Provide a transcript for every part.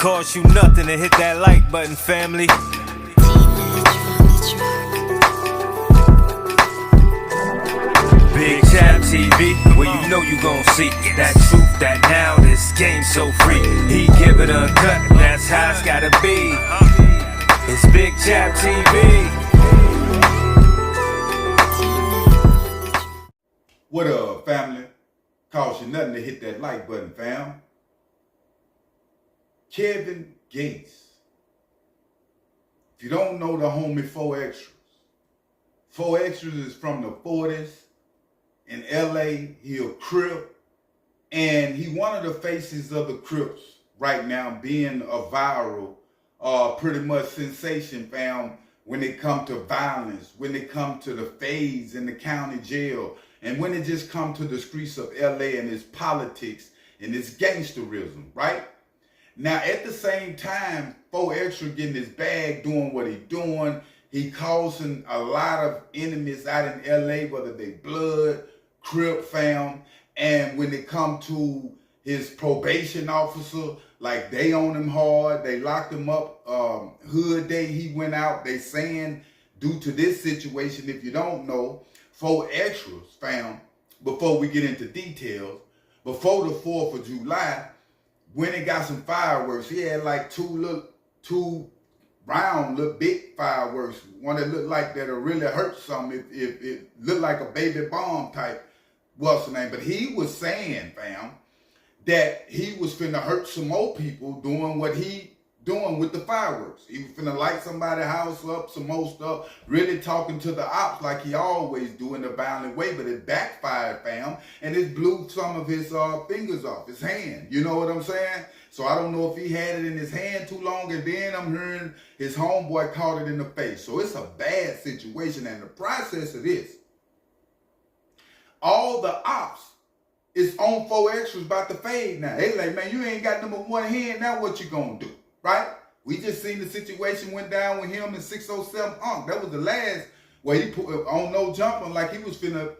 Cost you nothing to hit that like button, family. Big Chap TV, where you know you gon' see that truth, that now this game so free. He give it a cut, that's how it's gotta be. It's Big Chap TV. What up, family? Cost you nothing to hit that like button, fam. Kevin Gates. If you don't know the homie 4 Extras, 4 Extras is from the 40s in LA. He a Crip, and he one of the faces of the Crips right now, being a viral, pretty much sensation, fam, when it come to violence, when it come to the fades in the county jail, and when it just come to the streets of LA and its politics and its gangsterism, right? Now, at the same time, 4 Extra getting his bag, doing what he doing. He causing a lot of enemies out in LA, whether they blood, Crip, fam. And when it come to his probation officer, like they on him hard, they locked him up. Hood day he went out. They saying due to this situation, if you don't know, 4 Extras, fam, before we get into details, before the 4th of July, when it got some fireworks, he had like two round, little big fireworks. One that looked like that'll really hurt something if it looked like a baby bomb type, what's the name? But he was saying, fam, that he was finna hurt some more people doing what he doing with the fireworks. He was finna light somebody's house up, some more stuff, really talking to the ops like he always do in a violent way, but it backfired, fam, and it blew some of his fingers off his hand. You know what I'm saying? So I don't know if he had it in his hand too long, and then I'm hearing his homeboy caught it in the face. So it's a bad situation, and the process of this, all the ops is on 4 Extras about to fade now. They like, man, you ain't got number one hand, now what you gonna do? Right? We just seen the situation went down with him and 607 Unk. That was the last where he put on no jumping like he was finna,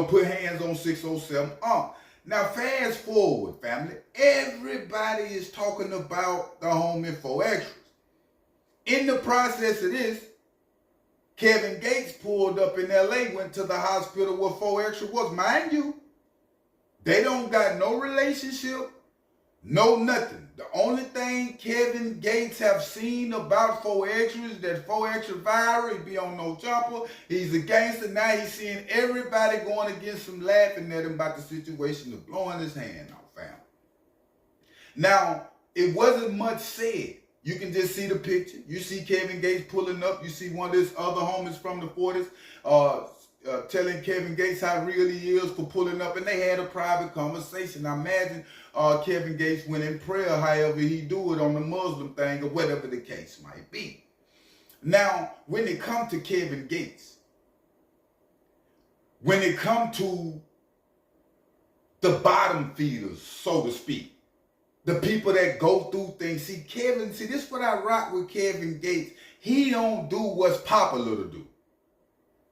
put hands on 607 Unk. Now fast forward, family. Everybody is talking about the homie 4 Extras. In the process of this, Kevin Gates pulled up in LA, went to the hospital where 4 Extras was. Mind you, they don't got no relationship, no nothing. The only thing Kevin Gates have seen about 4 Extras is that 4 Extra viral, he be on no jumper, he's a gangster. Now he's seeing everybody going against him, laughing at him about the situation of blowing his hand off, fam. Now, it wasn't much said. You can just see the picture. You see Kevin Gates pulling up. You see one of his other homies from the 40s telling Kevin Gates how real he is for pulling up, and they had a private conversation. I imagine Kevin Gates went in prayer, however he do it on the Muslim thing or whatever the case might be. Now, when it comes to Kevin Gates, when it comes to the bottom feeders, so to speak, the people that go through things, see, this is what I rock with Kevin Gates. He don't do what's popular to do.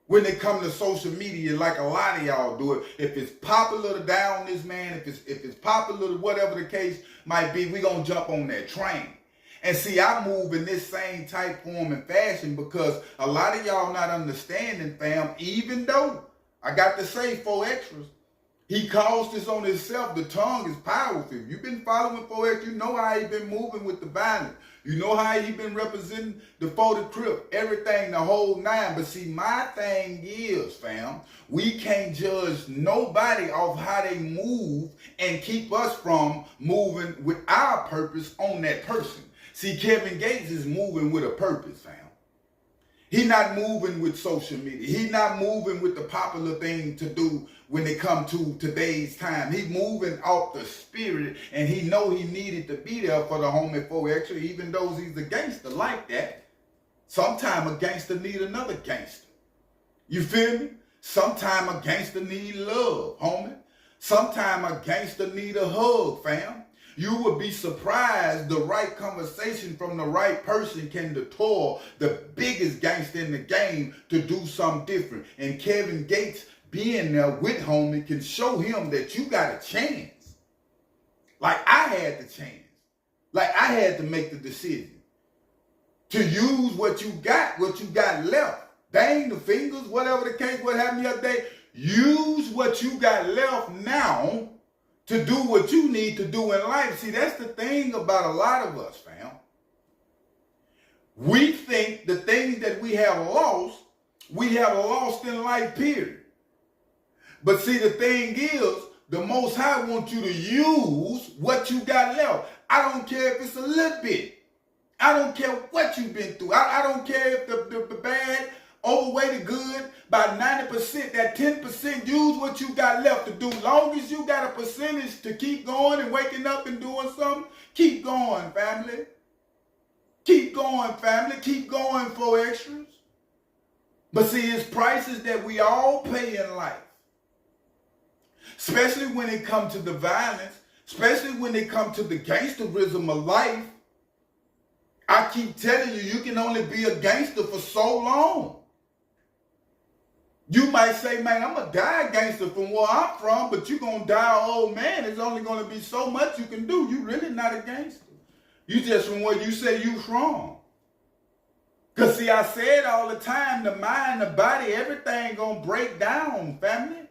When it comes to social media, like a lot of y'all do it, if it's popular to down this man, if it's popular to whatever the case might be, we gonna jump on that train. And see, I move in this same type, form, and fashion because a lot of y'all not understanding, fam, even though I got to say 4 Extras, he caused this on himself. The tongue is powerful. If you've been following 4 Extras, you know how he been moving with the violence. You know how he been representing the 40 Crip, everything, the whole nine. But see, my thing is, fam, we can't judge nobody off how they move and keep us from moving with our purpose on that person. See, Kevin Gates is moving with a purpose, fam. He not moving with social media. He not moving with the popular thing to do when it come to today's time. He moving off the spirit, and he know he needed to be there for the homie 4 Extra, even though he's a gangster like that. Sometime a gangster need another gangster. You feel me? Sometime a gangster need love, homie. Sometime a gangster need a hug, fam. You would be surprised the right conversation from the right person can detour the biggest gangster in the game to do something different. And Kevin Gates being there with homie can show him that you got a chance. Like I had the chance. Like I I had to make the decision to use what you got left. Dang, the fingers, whatever the case, what happened the other day. Use what you got left now to do what you need to do in life. See, that's the thing about a lot of us, fam. We think the things that we have lost in life, period. But see, the thing is, the Most High wants you to use what you got left. I don't care if it's a little bit. I don't care what you've been through. I don't care if the bad overweight the good by 90%. That 10%, use what you got left to do. Long as you got a percentage to keep going and waking up and doing something, keep going, family. Keep going, family. Keep going, for extras. But see, it's prices that we all pay in life. Especially when it comes to the violence, especially when it comes to the gangsterism of life. I keep telling you, you can only be a gangster for so long. You might say, man, I'm going to die a gangster from where I'm from, but you're going to die an old man. There's only going to be so much you can do. You're really not a gangster. You just from where you say you from. Because see, I say it all the time, the mind, the body, everything going to break down, family.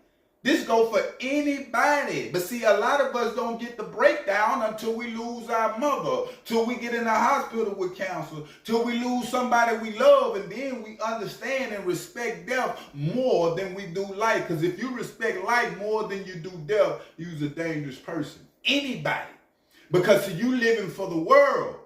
This go for anybody. But see, a lot of us don't get the breakdown until we lose our mother, till we get in the hospital with cancer, till we lose somebody we love, and then we understand and respect death more than we do life. Because if you respect life more than you do death, you's a dangerous person. Anybody. Because see, you living for the world.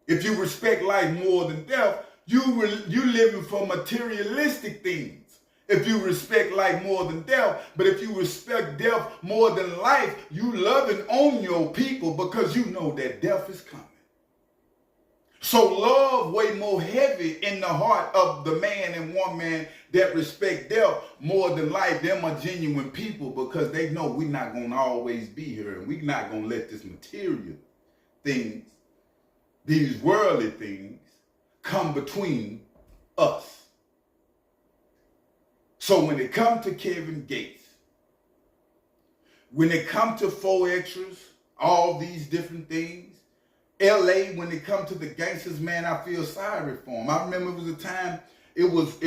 If you respect life more than death, you living for materialistic things. If you respect life more than death, but if you respect death more than life, you loving on your people because you know that death is coming. So love way more heavy in the heart of the man and woman that respect death more than life. Them are genuine people because they know we're not going to always be here, and we're not going to let this material things, these worldly things, come between us. So when it comes to Kevin Gates, when it comes to 4 extras, all these different things, LA, when it comes to the gangsters, man, I feel sorry for them. I remember it was a time, it was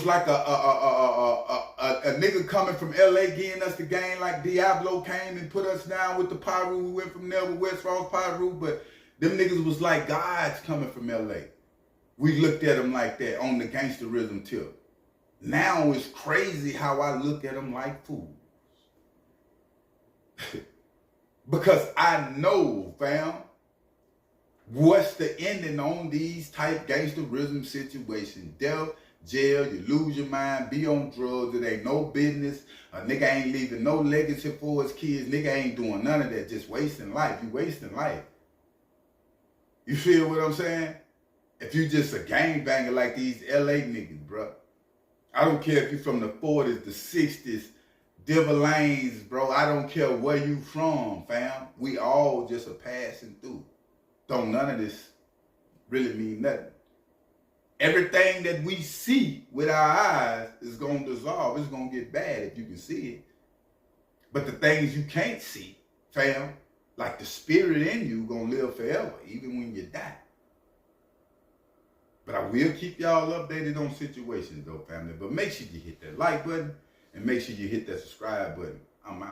like a nigga coming from LA getting us the game like Diablo came and put us down with the Pyru. We went from there with West Ross Pyru, but them niggas was like gods coming from LA. We looked at them like that on the gangsterism tip. Now it's crazy how I look at them like fools. Because I know, fam, what's the ending on these type gangsterism situations. Death, jail, you lose your mind, be on drugs, it ain't no business. A nigga ain't leaving no legacy for his kids. Nigga ain't doing none of that, just wasting life. You wasting life. You feel what I'm saying? If you just a gangbanger like these LA niggas, bro. I don't care if you from the 40s, the 60s, Devil Lanes, bro. I don't care where you from, fam. We all just a passing through. Don't none of this really mean nothing. Everything that we see with our eyes is going to dissolve. It's going to get bad if you can see it. But the things you can't see, fam, like the spirit in you, going to live forever, even when you die. But I will keep y'all updated on situations, though, family. But make sure you hit that like button and make sure you hit that subscribe button. I'm out.